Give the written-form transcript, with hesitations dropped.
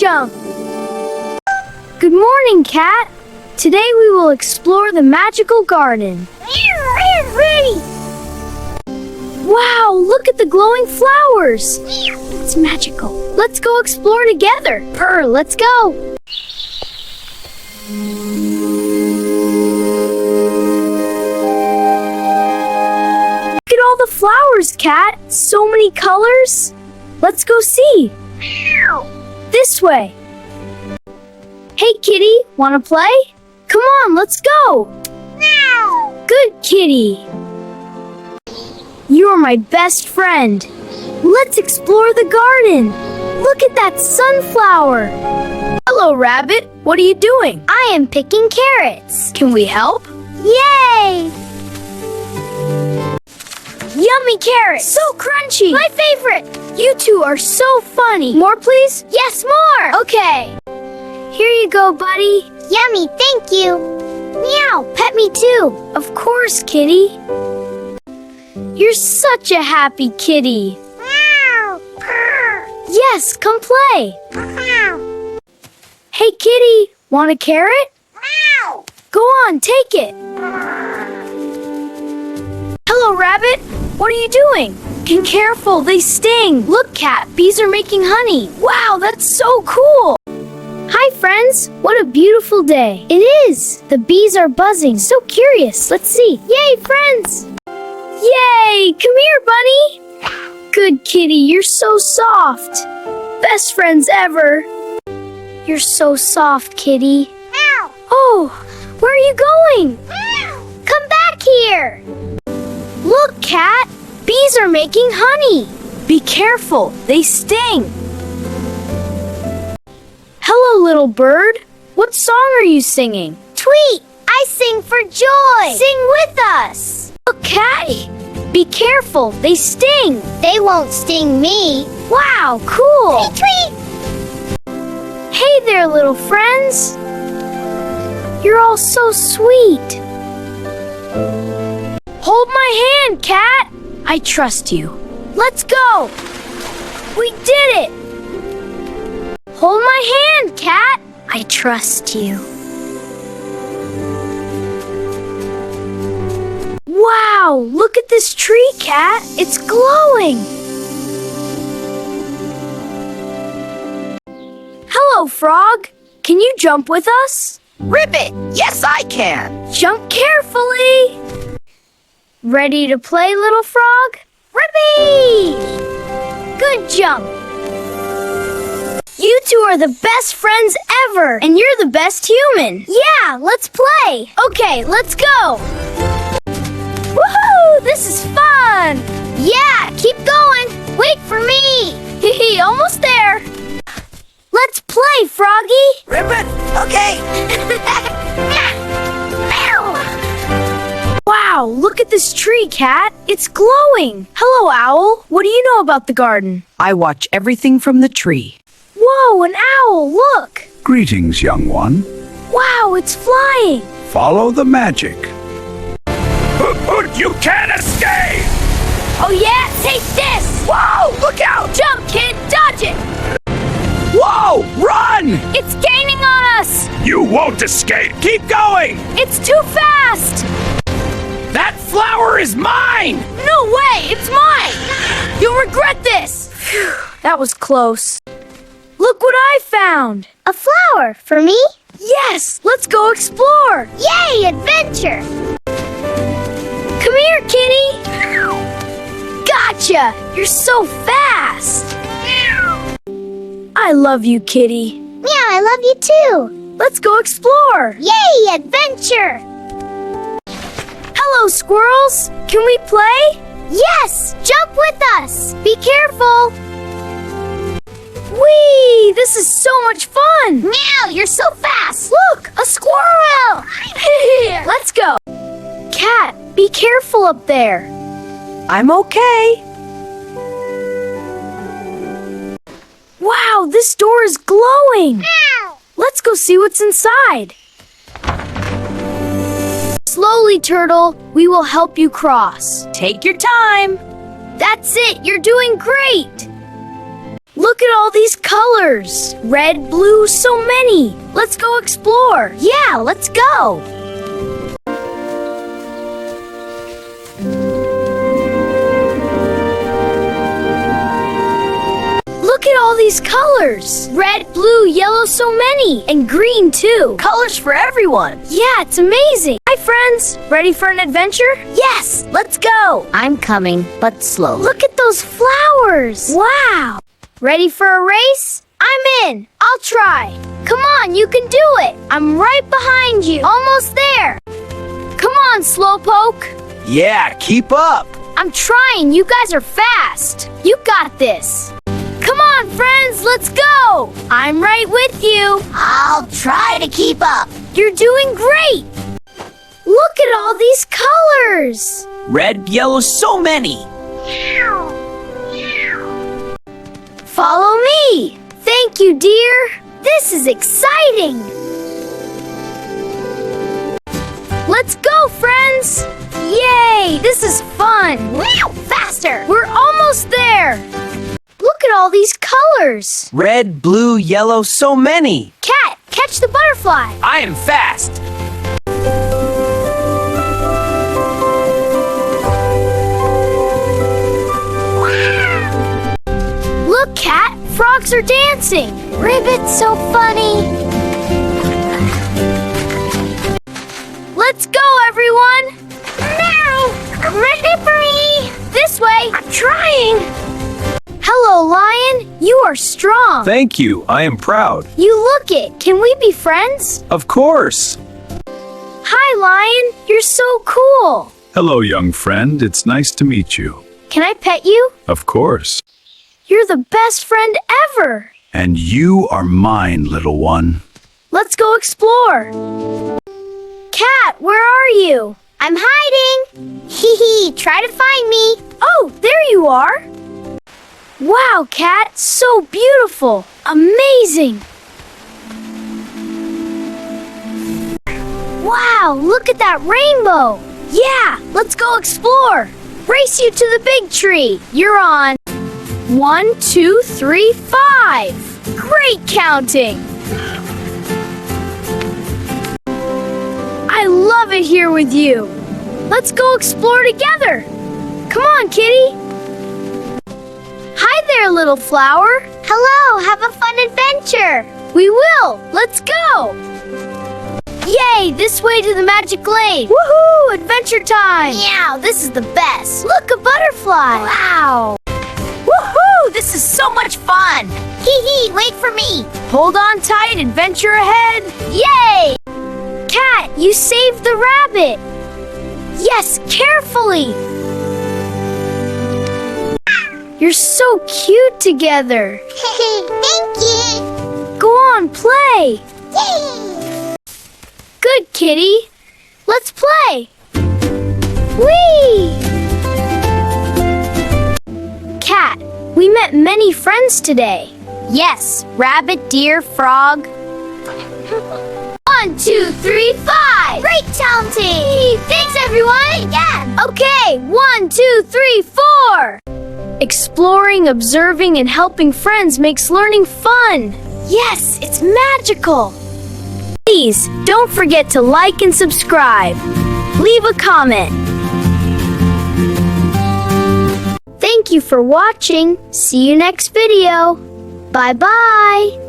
jump! Good morning, Cat. Today we will explore the magical garden. Ready! Wow, look at the glowing flowers. It's magical. Let's go explore together. Purr, let's go. Look at all the flowers, Cat. So many colors. Let's go see. This way. Hey, Kitty, wanna play? Come on, let's go. Good kitty. You're my best friend. Let's explore the garden. Look at that sunflower. Hello, Rabbit. What are you doing? I am picking carrots. Can we help? Yay! Yummy carrots. So crunchy. My favorite. You two are so funny. More, please? Yes, more. Okay. Here you go, buddy. Yummy, thank you. Meow, pet me too. Of course, kitty. You're such a happy kitty. Meow. Purr. Yes, come play. Meow. Hey, kitty, want a carrot? Meow. Go on, take it. Hello, Rabbit. What are you doing? Be careful, they sting. Look, Cat, bees are making honey. Wow, that's so cool. Hi, friends. What a beautiful day. It is. The bees are buzzing. So curious. Let's see. Yay, friends. Yay! Come here, bunny. Good kitty, you're so soft. Best friends ever. You're so soft, kitty. Meow. Oh, where are you going? Meow. Come back here. Look, Cat. Bees are making honey. Be careful, they sting. Hello, little bird. What song are you singing? Tweet, I sing for joy. Sing with us. Look, Catty. Be careful, they sting. They won't sting me. Wow, cool. Tweet. Hey there, little friends. You're all so sweet. Hold my hand, Cat. I trust you. Let's go. We did it. Hold my hand, Cat. I trust you. Wow, look at this tree, Cat. It's glowing. Hello, Frog. Can you jump with us? Ribbit, yes I can. Jump carefully. Ready to play, little frog? Rippy! Good jump. You two are the best friends ever, and you're the best human. Yeah, let's play. Okay, let's go. Woohoo! This is fun. Yeah, keep going. Wait for me. Hee almost there. Let's play, Froggy. Ribbit, okay. Wow, look at this tree, Cat. It's glowing. Hello, Owl. What do you know about the garden? I watch everything from the tree. Whoa, an owl, look. Greetings, young one. Wow, it's flying. Follow the magic. You can't escape! Oh yeah, take this. Whoa, look out! Jump, kid, dodge it. Whoa! Run! It's gaining on us. You won't escape! Keep going! It's too fast. That flower is mine! No way, it's mine. You'll regret this. Phew, that was close. Look what I found. A flower for me? Yes, let's go explore. Yay, adventure. Come here, kitty. Gotcha. You're so fast. I love you, kitty. Meow, I love you too. Let's go explore. Yay, adventure. Hello, squirrels. Can we play? Yes, jump with us. Be careful. Whee! This is so much fun. Meow, you're so fast. Look, a squirrel. Let's go. Cat, be careful up there. I'm okay. Wow, this door is glowing. Meow. Let's go see what's inside. Slowly, Turtle. We will help you cross. Take your time. That's it. You're doing great. Look at all these colors. Red, blue, so many. Let's go explore. Yeah, let's go. Look at all these colors. Red, blue, yellow, so many. And green too. Colors for everyone. Yeah, it's amazing. Hi friends, ready for an adventure? Yes, let's go. I'm coming, but slowly. Look at those flowers. Wow. Ready for a race? I'm in. I'll try. Come on, you can do it. I'm right behind you. Almost there. Come on, Slowpoke. Yeah, keep up. I'm trying. You guys are fast. You got this. Come on, friends, let's go. I'm right with you. I'll try to keep up. You're doing great. Look at all these colors. Red, yellow, so many. Follow me. Thank you, dear. This is exciting. Let's go, friends. Yay, this is fun. Wow, faster. We're almost there. Look at all these colors. Red, blue, yellow, so many. Cat, catch the butterfly. I am fast. Look, Cat, frogs are dancing. Ribbit's so funny. Let's go, everyone. No, ready for me. This way. I'm trying. Hello, Lion. You are strong. Thank you. I am proud. You look it. Can we be friends? Of course. Hi, Lion. You're so cool. Hello, young friend. It's nice to meet you. Can I pet you? Of course. You're the best friend ever. And you are mine, little one. Let's go explore. Cat, where are you? I'm hiding. Hee hee, try to find me. Oh, there you are. Wow, Cat, so beautiful. Amazing. Wow, look at that rainbow. Yeah, let's go explore. Race you to the big tree. You're on. 1, 2, 3, 5. Great counting. I love it here with you. Let's go explore together. Come on, kitty. Hi there, little flower. Hello, have a fun adventure. We will. Let's go. Yay, this way to the magic lane. Woohoo, adventure time. Yeah, this is the best. Look, a butterfly. Wow. Woohoo, this is so much fun. Hee hee, wait for me. Hold on tight, adventure ahead. Yay! Cat, you saved the rabbit. Yes, carefully. You're so cute together. Thank you. Go on, play. Yay. Good, kitty. Let's play. Whee! Cat, we met many friends today. Yes, rabbit, deer, frog. 1, 2, 3, 5. Great counting. Thanks, everyone. Yeah. Okay, 1, 2, 3, 4. Exploring, observing, and helping friends makes learning fun. Yes, it's magical. Please, don't forget to like and subscribe. Leave a comment. Thank you for watching. See you next video. Bye-bye.